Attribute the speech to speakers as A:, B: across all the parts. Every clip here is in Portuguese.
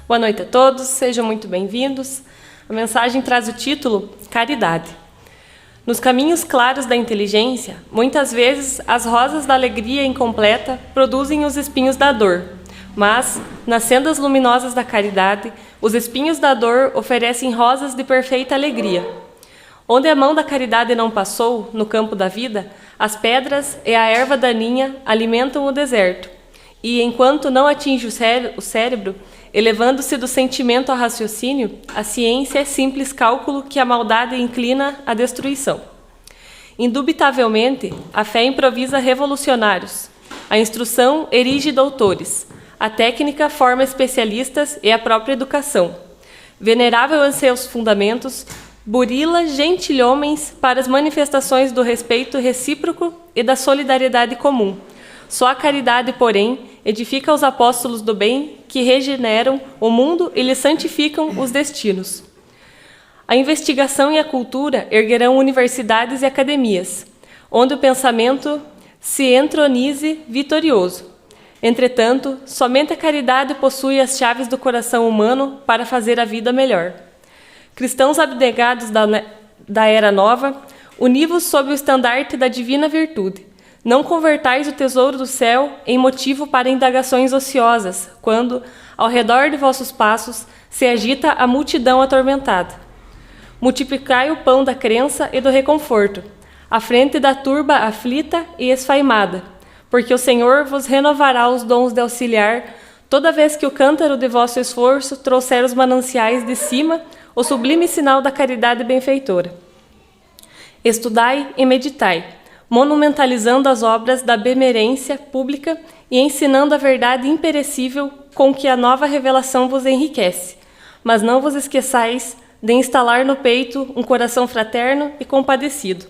A: Boa noite a todos, sejam muito bem-vindos. A mensagem traz o título Caridade. Nos caminhos claros da inteligência, muitas vezes as rosas da alegria incompleta produzem os espinhos da dor, mas, nas sendas luminosas da caridade, os espinhos da dor oferecem rosas de perfeita alegria. Onde a mão da caridade não passou, no campo da vida, as pedras e a erva daninha alimentam o deserto, e enquanto não atinge o cérebro, elevando-se do sentimento ao raciocínio, a ciência é simples cálculo que a maldade inclina à destruição. Indubitavelmente, a fé improvisa revolucionários, a instrução erige doutores, a técnica forma especialistas e a própria educação. Venerável em seus fundamentos, burila gentilhomens para as manifestações do respeito recíproco e da solidariedade comum. Só a caridade, porém, edifica os apóstolos do bem que regeneram o mundo e lhe santificam os destinos. A investigação e a cultura erguerão universidades e academias, onde o pensamento se entronize vitorioso. Entretanto, somente a caridade possui as chaves do coração humano para fazer a vida melhor. Cristãos abnegados da Era Nova, uni-vos sob o estandarte da divina virtude. Não convertais o tesouro do céu em motivo para indagações ociosas, quando, ao redor de vossos passos, se agita a multidão atormentada. Multiplicai o pão da crença e do reconforto, à frente da turba aflita e esfaimada, porque o Senhor vos renovará os dons de auxiliar, toda vez que o cântaro de vosso esforço trouxer os mananciais de cima, o sublime sinal da caridade benfeitora. Estudai e meditai, monumentalizando as obras da benemerência pública e ensinando a verdade imperecível com que a nova revelação vos enriquece. Mas não vos esqueçais de instalar no peito um coração fraterno e compadecido.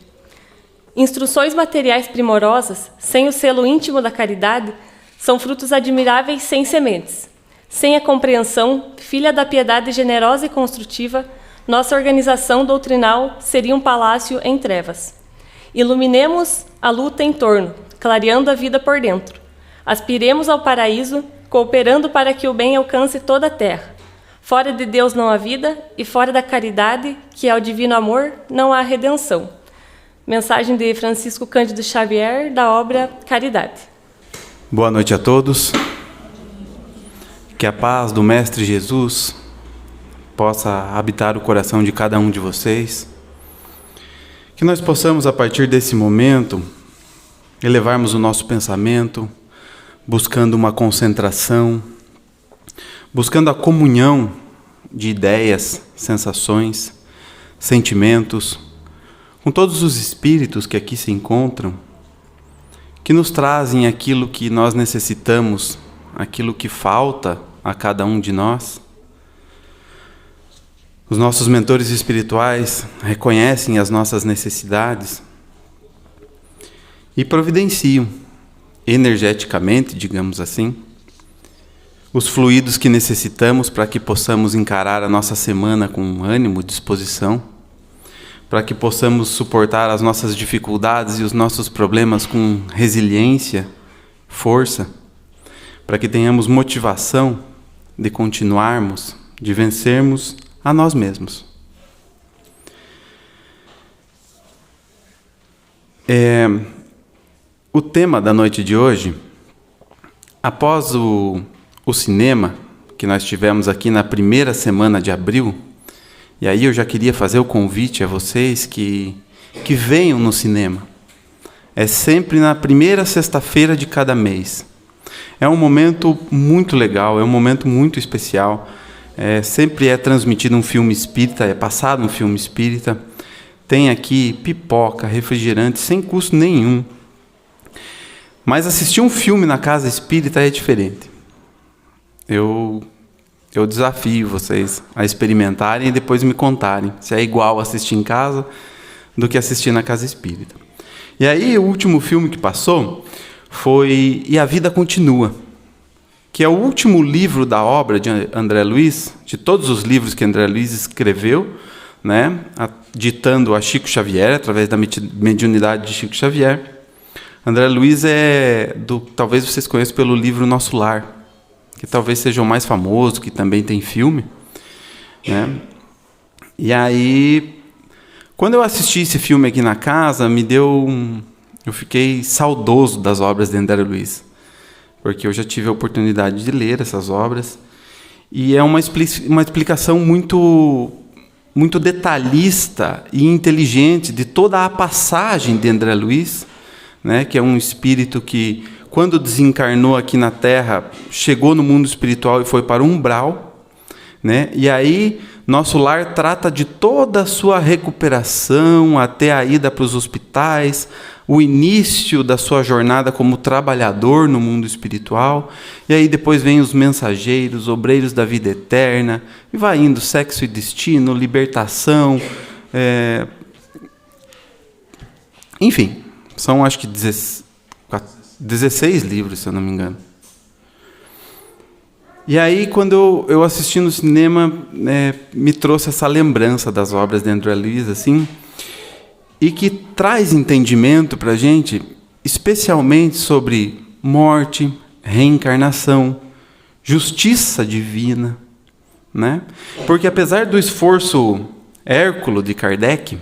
A: Instruções materiais primorosas, sem o selo íntimo da caridade, são frutos admiráveis sem sementes. Sem a compreensão, filha da piedade generosa e construtiva, nossa organização doutrinal seria um palácio em trevas. Iluminemos a luta em torno, clareando a vida por dentro. Aspiremos ao paraíso, cooperando para que o bem alcance toda a terra. Fora de Deus não há vida, e fora da caridade, que é o divino amor, não há redenção. Mensagem de Francisco Cândido Xavier, da obra Caridade.
B: Boa noite a todos. Que a paz do Mestre Jesus possa habitar o coração de cada um de vocês. Que nós possamos, a partir desse momento, elevarmos o nosso pensamento, buscando uma concentração, buscando a comunhão de ideias, sensações, sentimentos, com todos os espíritos que aqui se encontram, que nos trazem aquilo que nós necessitamos, aquilo que falta a cada um de nós. Os nossos mentores espirituais reconhecem as nossas necessidades e providenciam, energeticamente, digamos assim, os fluidos que necessitamos para que possamos encarar a nossa semana com ânimo, disposição, para que possamos suportar as nossas dificuldades e os nossos problemas com resiliência, força, para que tenhamos motivação de continuarmos, de vencermos a nós mesmos. O tema da noite de hoje, após o cinema que nós tivemos aqui na primeira semana de abril, e aí eu já queria fazer o convite a vocês que venham no cinema. É sempre na primeira sexta-feira de cada mês. É um momento muito legal, é um momento muito especial. Sempre é transmitido um filme espírita, é passado um filme espírita. Tem aqui pipoca, refrigerante, sem custo nenhum. Mas assistir um filme na casa espírita é diferente. Eu desafio vocês a experimentarem e depois me contarem se é igual assistir em casa do que assistir na casa espírita. E aí o último filme que passou foi E a Vida Continua, que é o último livro da obra de André Luiz, de todos os livros que André Luiz escreveu, né, ditando a Chico Xavier, através da mediunidade de Chico Xavier. André Luiz talvez vocês conheçam pelo livro Nosso Lar, que talvez seja o mais famoso, que também tem filme, né? E aí, quando eu assisti esse filme aqui na casa, eu fiquei saudoso das obras de André Luiz, porque eu já tive a oportunidade de ler essas obras, e é uma explicação muito detalhista e inteligente de toda a passagem de André Luiz, né, que é um espírito que, quando desencarnou aqui na Terra, chegou no mundo espiritual e foi para o umbral, né? E aí nosso lar trata de toda a sua recuperação, até a ida para os hospitais, o início da sua jornada como trabalhador no mundo espiritual, e aí depois vem os mensageiros, obreiros da vida eterna, e vai indo sexo e destino, libertação, enfim, são acho que 16 livros, se eu não me engano. E aí, quando eu assisti no cinema, me trouxe essa lembrança das obras de André Luiz, assim, e que traz entendimento para a gente, especialmente sobre morte, reencarnação, justiça divina, né? Porque apesar do esforço hérculo de Kardec,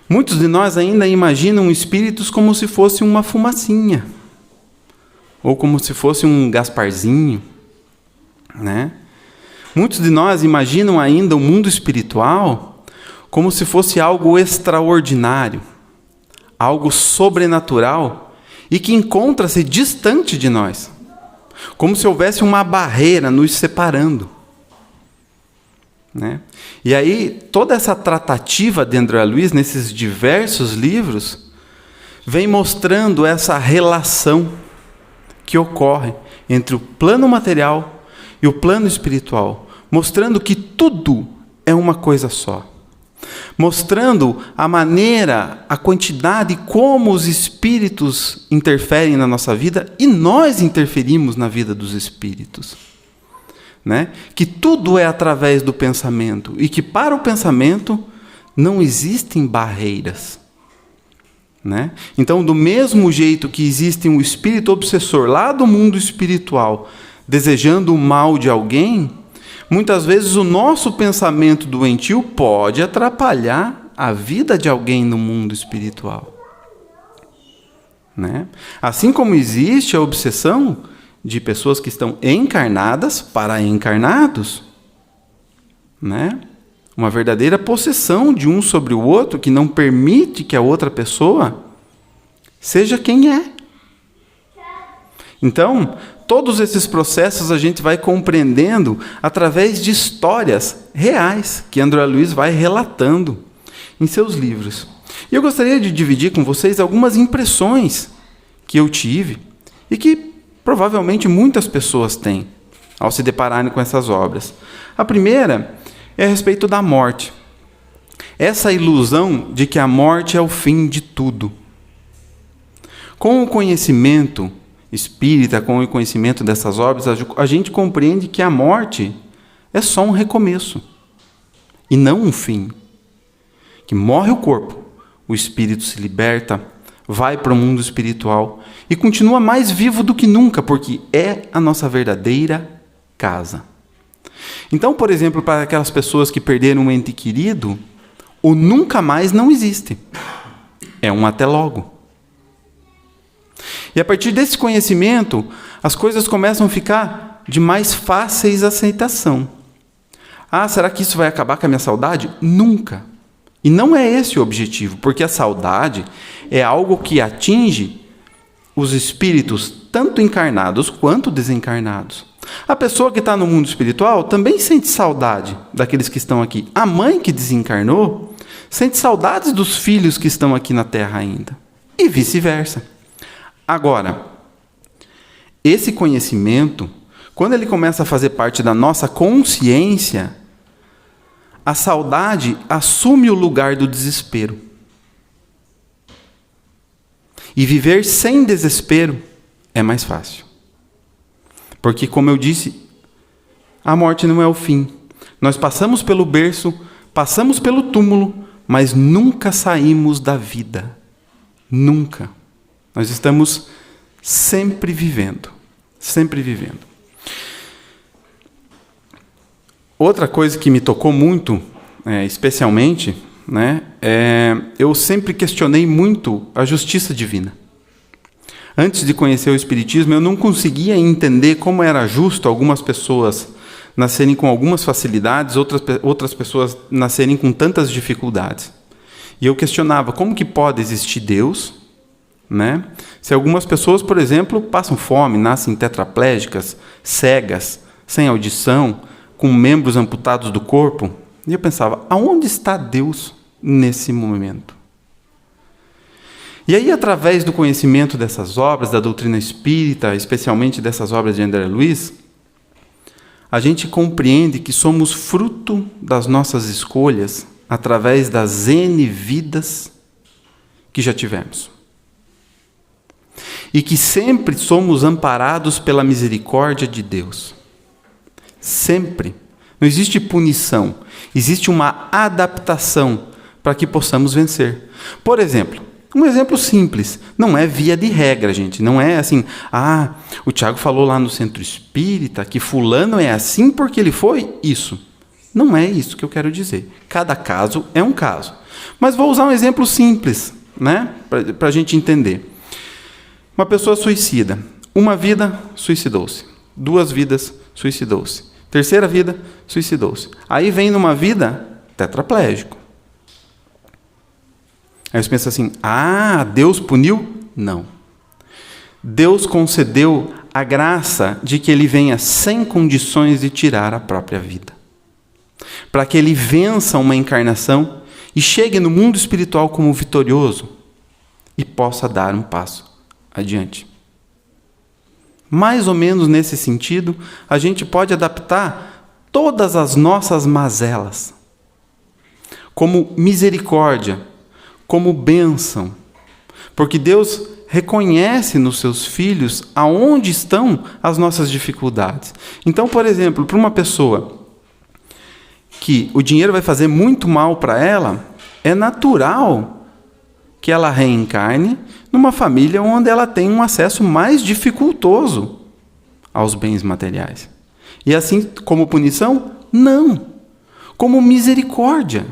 B: muitos de nós ainda imaginam espíritos como se fosse uma fumacinha, ou como se fosse um Gasparzinho, né? Muitos de nós imaginam ainda o mundo espiritual como se fosse algo extraordinário, algo sobrenatural e que encontra-se distante de nós, como se houvesse uma barreira nos separando, né? E aí toda essa tratativa de André Luiz nesses diversos livros vem mostrando essa relação que ocorre entre o plano material e o plano espiritual, mostrando que tudo é uma coisa só. Mostrando a maneira, a quantidade, como os espíritos interferem na nossa vida e nós interferimos na vida dos espíritos, né? Que tudo é através do pensamento e que para o pensamento não existem barreiras, né? Então, do mesmo jeito que existe um espírito obsessor lá do mundo espiritual desejando o mal de alguém, muitas vezes o nosso pensamento doentio pode atrapalhar a vida de alguém no mundo espiritual, né? Assim como existe a obsessão de pessoas que estão encarnadas para encarnados, né? Uma verdadeira possessão de um sobre o outro que não permite que a outra pessoa seja quem é. Então, todos esses processos a gente vai compreendendo através de histórias reais que André Luiz vai relatando em seus livros. E eu gostaria de dividir com vocês algumas impressões que eu tive e que provavelmente muitas pessoas têm ao se depararem com essas obras. A primeira é a respeito da morte. Essa ilusão de que a morte é o fim de tudo. Com o conhecimento espírita, com o conhecimento dessas obras, a gente compreende que a morte é só um recomeço e não um fim. Que morre o corpo, o espírito se liberta, vai para o mundo espiritual e continua mais vivo do que nunca, porque é a nossa verdadeira casa. Então, por exemplo, para aquelas pessoas que perderam um ente querido, o nunca mais não existe. É um até logo. E a partir desse conhecimento, as coisas começam a ficar de mais fáceis aceitação. Ah, será que isso vai acabar com a minha saudade? Nunca. E não é esse o objetivo, porque a saudade é algo que atinge os espíritos, tanto encarnados quanto desencarnados. A pessoa que está no mundo espiritual também sente saudade daqueles que estão aqui. A mãe que desencarnou sente saudades dos filhos que estão aqui na Terra ainda. E vice-versa. Agora, esse conhecimento, quando ele começa a fazer parte da nossa consciência, a saudade assume o lugar do desespero. E viver sem desespero é mais fácil. Porque, como eu disse, a morte não é o fim. Nós passamos pelo berço, passamos pelo túmulo, mas nunca saímos da vida. Nunca. Nós estamos sempre vivendo. Sempre vivendo. Outra coisa que me tocou muito, especialmente, né, eu sempre questionei muito a justiça divina. Antes de conhecer o Espiritismo, eu não conseguia entender como era justo algumas pessoas nascerem com algumas facilidades, outras pessoas nascerem com tantas dificuldades. E eu questionava como que pode existir Deus, né? Se algumas pessoas, por exemplo, passam fome, nascem tetraplégicas, cegas, sem audição, com membros amputados do corpo. E eu pensava, aonde está Deus nesse momento? E aí, através do conhecimento dessas obras, da doutrina espírita, especialmente dessas obras de André Luiz, a gente compreende que somos fruto das nossas escolhas através das N vidas que já tivemos. E que sempre somos amparados pela misericórdia de Deus. Sempre. Não existe punição, existe uma adaptação para que possamos vencer. Por exemplo, um exemplo simples, não é via de regra, gente, não é assim, o Tiago falou lá no centro espírita que fulano é assim porque ele foi isso. Não é isso que eu quero dizer. Cada caso é um caso. Mas vou usar um exemplo simples, né, para a gente entender. Uma pessoa suicida, uma vida suicidou-se, 2 vidas suicidou-se, 3ª vida suicidou-se. Aí vem numa vida tetraplégico. Aí você pensa assim, Deus puniu? Não. Deus concedeu a graça de que ele venha sem condições de tirar a própria vida. Para que ele vença uma encarnação e chegue no mundo espiritual como vitorioso e possa dar um passo adiante. Mais ou menos nesse sentido, a gente pode adaptar todas as nossas mazelas como misericórdia, como bênção, porque Deus reconhece nos seus filhos aonde estão as nossas dificuldades. Então, por exemplo, para uma pessoa que o dinheiro vai fazer muito mal para ela, é natural que ela reencarne numa família onde ela tem um acesso mais dificultoso aos bens materiais. E assim, como punição? Não. Como misericórdia.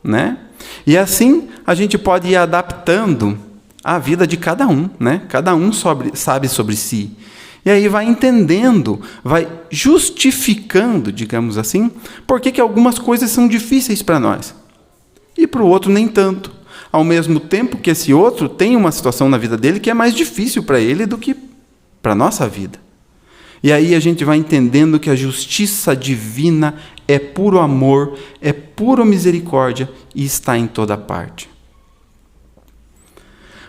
B: Né? E assim a gente pode ir adaptando a vida de cada um, né? Cada um sabe sobre si. E aí vai entendendo, vai justificando, digamos assim, por que algumas coisas são difíceis para nós. E para o outro nem tanto. Ao mesmo tempo que esse outro tem uma situação na vida dele que é mais difícil para ele do que para a nossa vida. E aí a gente vai entendendo que a justiça divina é puro amor, é pura misericórdia e está em toda parte.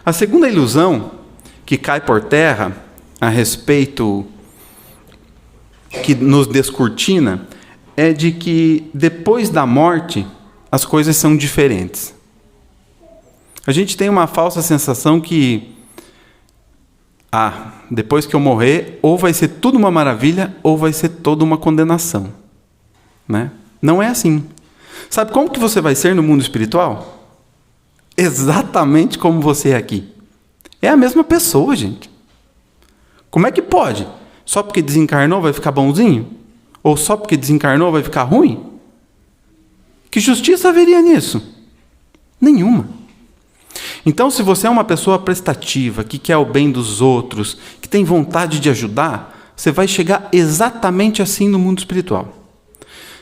B: A segunda ilusão que cai por terra a respeito, que nos descortina, é de que depois da morte as coisas são diferentes. A gente tem uma falsa sensação que depois que eu morrer, ou vai ser tudo uma maravilha, ou vai ser toda uma condenação. Né? Não é assim. Sabe como que você vai ser no mundo espiritual? Exatamente como você é aqui. É a mesma pessoa, gente. Como é que pode? Só porque desencarnou vai ficar bonzinho? Ou só porque desencarnou vai ficar ruim? Que justiça haveria nisso? Nenhuma. Então, se você é uma pessoa prestativa, que quer o bem dos outros, que tem vontade de ajudar, você vai chegar exatamente assim no mundo espiritual.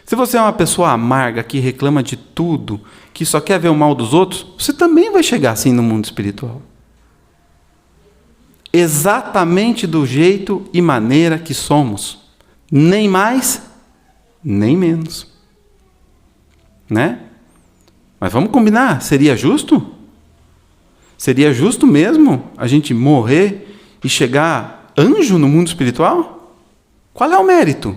B: Se você é uma pessoa amarga, que reclama de tudo, que só quer ver o mal dos outros, você também vai chegar assim no mundo espiritual. Exatamente do jeito e maneira que somos. Nem mais, nem menos. Né? Mas vamos combinar, seria justo? Seria justo mesmo a gente morrer e chegar anjo no mundo espiritual? Qual é o mérito?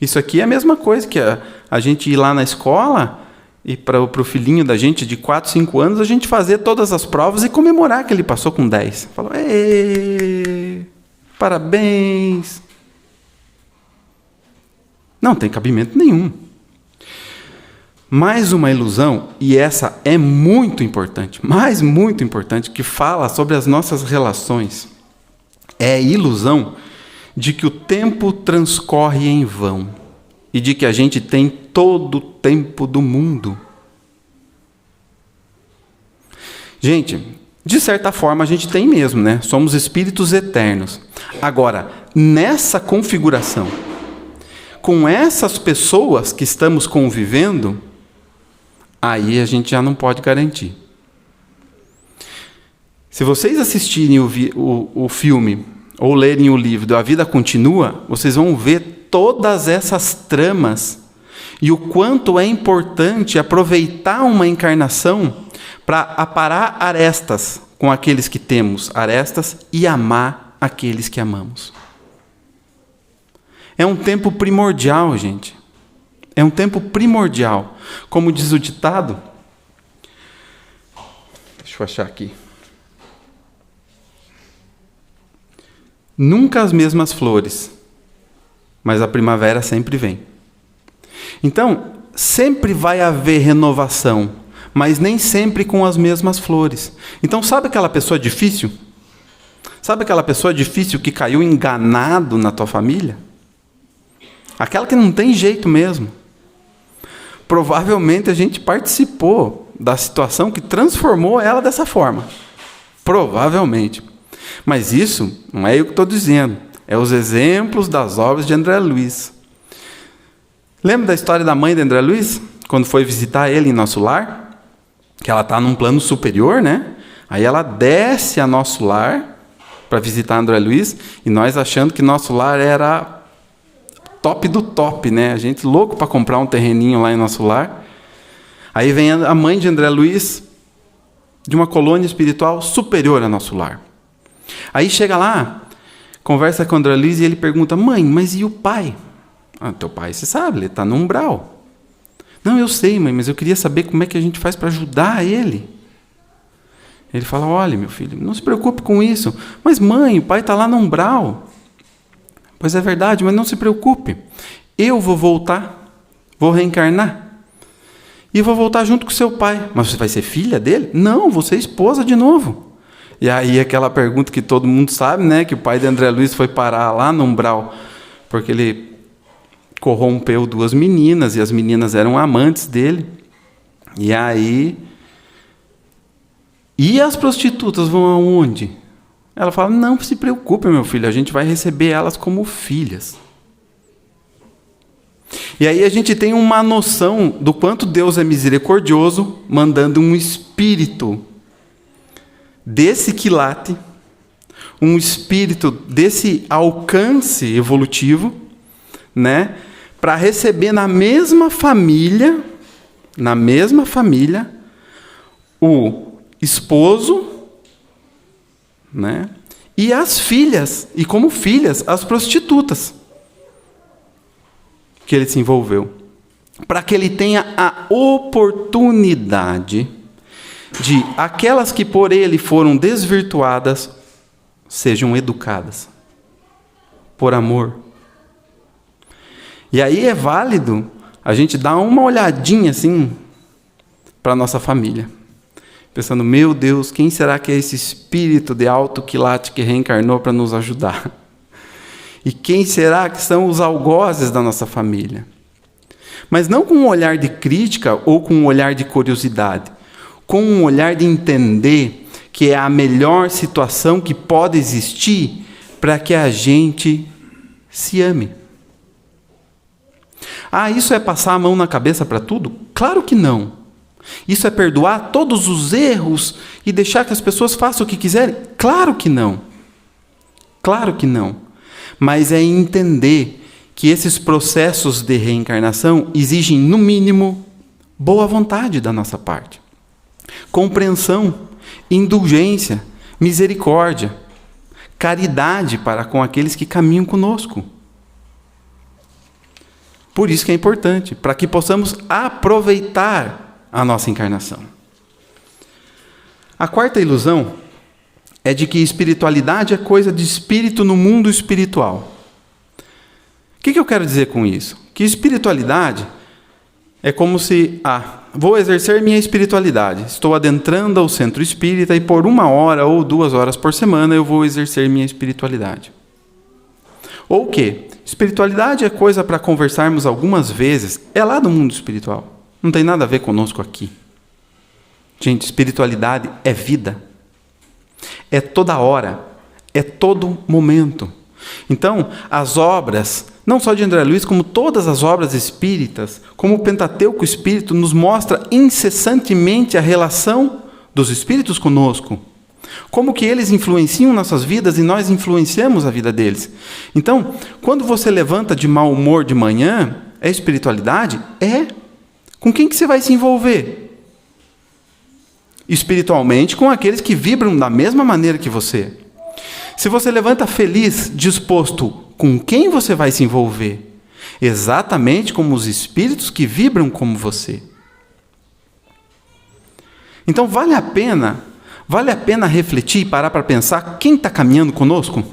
B: Isso aqui é a mesma coisa que a gente ir lá na escola e para o filhinho da gente de 4, 5 anos, a gente fazer todas as provas e comemorar que ele passou com 10. Falou, parabéns. Não tem cabimento nenhum. Mais uma ilusão, e essa é muito importante, mas muito importante, que fala sobre as nossas relações. É a ilusão de que o tempo transcorre em vão e de que a gente tem todo o tempo do mundo. Gente, de certa forma a gente tem mesmo, né? Somos espíritos eternos. Agora, nessa configuração, com essas pessoas que estamos convivendo, aí a gente já não pode garantir. Se vocês assistirem o filme ou lerem o livro A Vida Continua, vocês vão ver todas essas tramas e o quanto é importante aproveitar uma encarnação para aparar arestas com aqueles que temos arestas e amar aqueles que amamos. É um tempo primordial, gente. É um tempo primordial. Como diz o ditado, deixa eu achar aqui. Nunca as mesmas flores, mas a primavera sempre vem. Então, sempre vai haver renovação, mas nem sempre com as mesmas flores. Então, sabe aquela pessoa difícil? Sabe aquela pessoa difícil que caiu enganado na tua família? Aquela que não tem jeito mesmo. Provavelmente a gente participou da situação que transformou ela dessa forma. Provavelmente. Mas isso não é eu que estou dizendo. É os exemplos das obras de André Luiz. Lembra da história da mãe de André Luiz? Quando foi visitar ele em nosso lar? Que ela está num plano superior, né? Aí ela desce a nosso lar para visitar André Luiz. E nós achando que nosso lar era top do top, né? A gente louco para comprar um terreninho lá em nosso lar. Aí vem a mãe de André Luiz, de uma colônia espiritual superior a nosso lar. Aí chega lá, conversa com André Luiz e ele pergunta: mãe, mas e o pai? Teu pai, você sabe, ele está no umbral. Não, eu sei, mãe, mas eu queria saber como é que a gente faz para ajudar ele. Ele fala: olha, meu filho, não se preocupe com isso. Mas mãe, o pai está lá no umbral. Pois é verdade, mas não se preocupe. Eu vou voltar, vou reencarnar. E vou voltar junto com seu pai. Mas você vai ser filha dele? Não, vou ser esposa de novo. E aí aquela pergunta que todo mundo sabe, né? Que o pai de André Luiz foi parar lá no umbral, porque ele corrompeu 2 meninas, e as meninas eram amantes dele. E aí... E as prostitutas vão aonde? Ela fala: não se preocupe, meu filho, a gente vai receber elas como filhas. E aí a gente tem uma noção do quanto Deus é misericordioso, mandando um espírito desse quilate, um espírito desse alcance evolutivo, né, para receber na mesma família, o esposo, né, e as filhas, e como filhas, as prostitutas que ele se envolveu, para que ele tenha a oportunidade de aquelas que por ele foram desvirtuadas sejam educadas por amor. E aí é válido a gente dar uma olhadinha assim para a nossa família, pensando: meu Deus, quem será que é esse espírito de alto quilate que reencarnou para nos ajudar? E quem será que são os algozes da nossa família? Mas não com um olhar de crítica ou com um olhar de curiosidade, com um olhar de entender que é a melhor situação que pode existir para que a gente se ame. Isso é passar a mão na cabeça para tudo? Claro que não. Isso é perdoar todos os erros e deixar que as pessoas façam o que quiserem? Claro que não. Claro que não. Mas é entender que esses processos de reencarnação exigem, no mínimo, boa vontade da nossa parte. Compreensão, indulgência, misericórdia, caridade para com aqueles que caminham conosco. Por isso que é importante, para que possamos aproveitar a nossa encarnação. A quarta ilusão é de que espiritualidade é coisa de espírito no mundo espiritual. O que eu quero dizer com isso? Que espiritualidade é como se, vou exercer minha espiritualidade. Estou adentrando ao centro espírita e por 1 hora ou 2 horas por semana eu vou exercer minha espiritualidade. Ou o quê? Espiritualidade é coisa para conversarmos algumas vezes. É lá do mundo espiritual. Não tem nada a ver conosco aqui. Gente, espiritualidade é vida. É toda hora. É todo momento. Então, as obras, não só de André Luiz, como todas as obras espíritas, como o Pentateuco Espírito, nos mostra incessantemente a relação dos espíritos conosco. Como que eles influenciam nossas vidas e nós influenciamos a vida deles. Então, quando você levanta de mau humor de manhã, é espiritualidade? É. Com quem que você vai se envolver? Espiritualmente, com aqueles que vibram da mesma maneira que você. Se você levanta feliz, disposto, com quem você vai se envolver? Exatamente como os espíritos que vibram como você. Então vale a pena refletir e parar para pensar quem está caminhando conosco?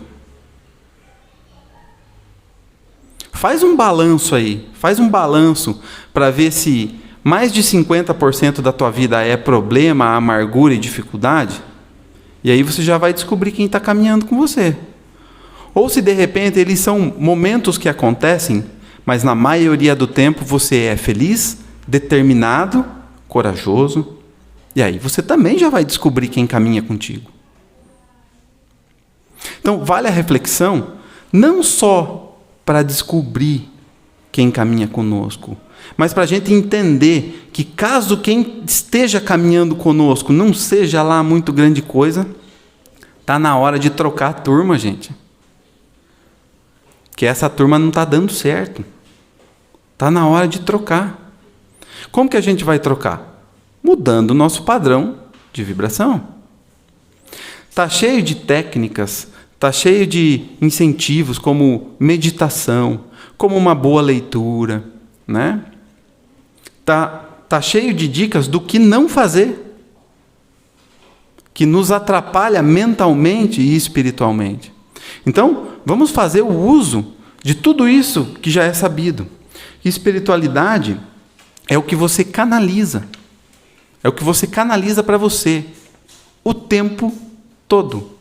B: Faz um balanço aí, para ver se mais de 50% da tua vida é problema, amargura e dificuldade. E aí você já vai descobrir quem está caminhando com você. Ou se de repente eles são momentos que acontecem, mas na maioria do tempo você é feliz, determinado, corajoso. E aí você também já vai descobrir quem caminha contigo. Então vale a reflexão, não só para descobrir quem caminha conosco, mas para a gente entender que caso quem esteja caminhando conosco não seja lá muito grande coisa, está na hora de trocar a turma, gente. Que essa turma não está dando certo. Está na hora de trocar. Como que a gente vai trocar? Mudando o nosso padrão de vibração. Está cheio de técnicas, está cheio de incentivos como meditação, como uma boa leitura, né? Tá cheio de dicas do que não fazer, que nos atrapalha mentalmente e espiritualmente. Então, vamos fazer o uso de tudo isso que já é sabido. Espiritualidade é o que você canaliza. É o que você canaliza para você o tempo todo.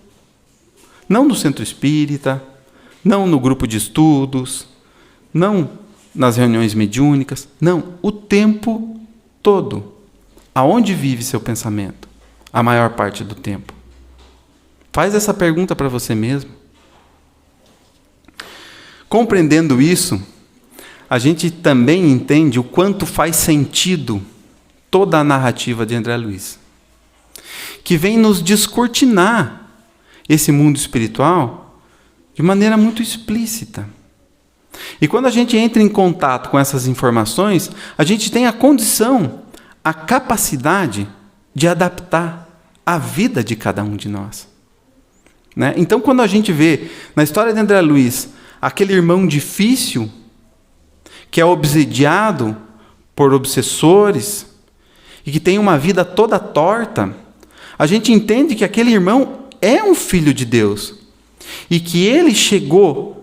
B: Não no centro espírita, não no grupo de estudos, não nas reuniões mediúnicas, não, o tempo todo. Aonde vive seu pensamento? A maior parte do tempo. Faz essa pergunta para você mesmo. Compreendendo isso, a gente também entende o quanto faz sentido toda a narrativa de André Luiz, que vem nos descortinar esse mundo espiritual de maneira muito explícita. E quando a gente entra em contato com essas informações, a gente tem a condição, a capacidade de adaptar a vida de cada um de nós. Né? Então, quando a gente vê na história de André Luiz aquele irmão difícil, que é obsediado por obsessores e que tem uma vida toda torta, a gente entende que aquele irmão é um filho de Deus e que ele chegou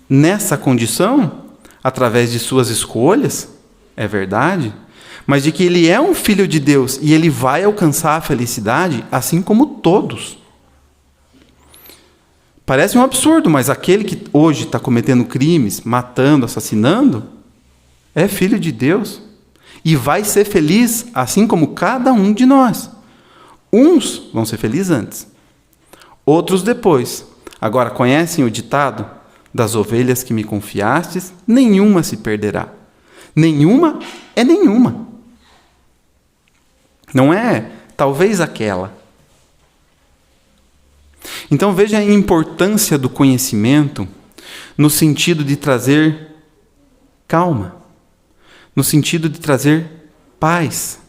B: nessa condição através de suas escolhas, é verdade, mas de que ele é um filho de Deus e ele vai alcançar a felicidade assim como todos. Parece um absurdo, mas aquele que hoje está cometendo crimes, matando, assassinando, é filho de Deus e vai ser feliz assim como cada um de nós. Uns vão ser felizes antes, outros depois. Agora, conhecem o ditado? Das ovelhas que me confiastes, nenhuma se perderá. Nenhuma é nenhuma. Não é talvez aquela. Então veja a importância do conhecimento no sentido de trazer calma, no sentido de trazer paz.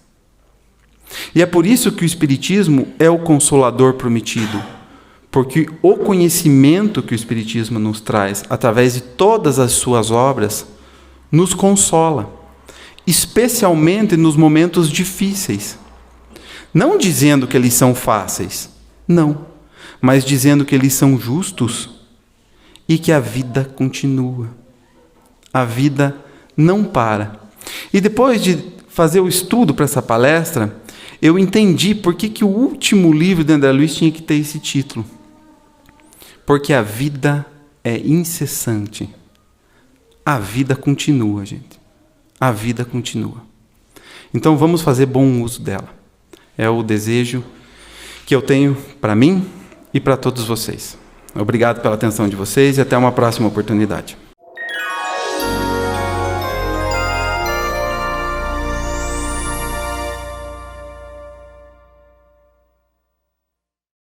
B: E é por isso que o Espiritismo é o consolador prometido. Porque o conhecimento que o Espiritismo nos traz, através de todas as suas obras, nos consola, especialmente nos momentos difíceis. Não dizendo que eles são fáceis, não, mas dizendo que eles são justos e que a vida continua. A vida não para. E depois de fazer o estudo para essa palestra, eu entendi por que o último livro de André Luiz tinha que ter esse título. Porque a vida é incessante. A vida continua, gente. A vida continua. Então vamos fazer bom uso dela. É o desejo que eu tenho para mim e para todos vocês. Obrigado pela atenção de vocês e até uma próxima oportunidade.